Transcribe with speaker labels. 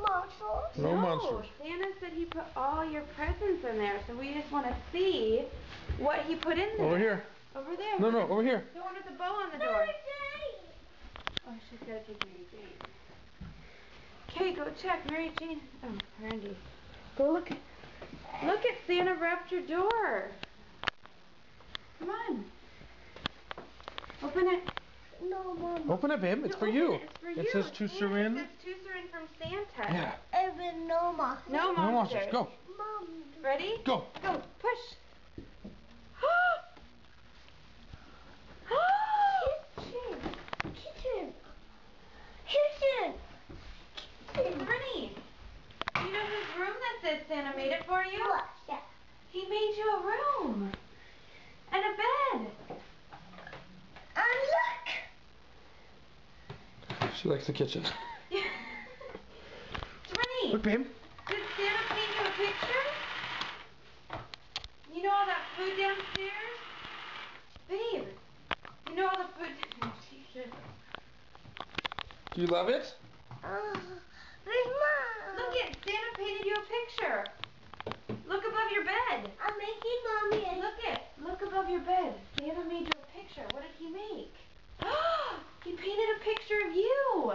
Speaker 1: monsters?
Speaker 2: No monsters.
Speaker 3: Santa said he put all your presents in there, so we just want to see what he put in there.
Speaker 2: Over here.
Speaker 3: Over there.
Speaker 2: No, over here.
Speaker 3: The one with the bow on the door.
Speaker 1: Mary Jane!
Speaker 3: Oh, she's got to take Mary Jane. Okay, go check. Mary Jane. Oh, Randy. Go look at Santa wrapped your door. Come on. Open it.
Speaker 1: No, Mom.
Speaker 2: Open it, babe. It's for you.
Speaker 3: It's for you.
Speaker 2: It says to Surin.
Speaker 3: It says to Surin from Santa.
Speaker 2: Yeah.
Speaker 1: Even no monsters.
Speaker 3: No
Speaker 2: No monsters. Go.
Speaker 1: Mom.
Speaker 3: Ready?
Speaker 2: Go.
Speaker 3: Go. Push.
Speaker 1: Kitchen. Kitchen.
Speaker 3: Bernie, you know whose room this is? Santa made it for you?
Speaker 1: What? Yeah.
Speaker 3: He made you a room. And a bed.
Speaker 1: And look.
Speaker 2: She likes the kitchen.
Speaker 3: Bernie,
Speaker 2: Look, babe.
Speaker 3: did Santa paint you a picture? You know all that food downstairs? Babe, you know all the food downstairs?
Speaker 2: Do you love it?
Speaker 1: Where's Mom?
Speaker 3: Look it, Santa painted you a picture. Look above your bed.
Speaker 1: I'm making Mommy a...
Speaker 3: Look above your bed. Santa made you a picture. What did he make? He painted a picture of you.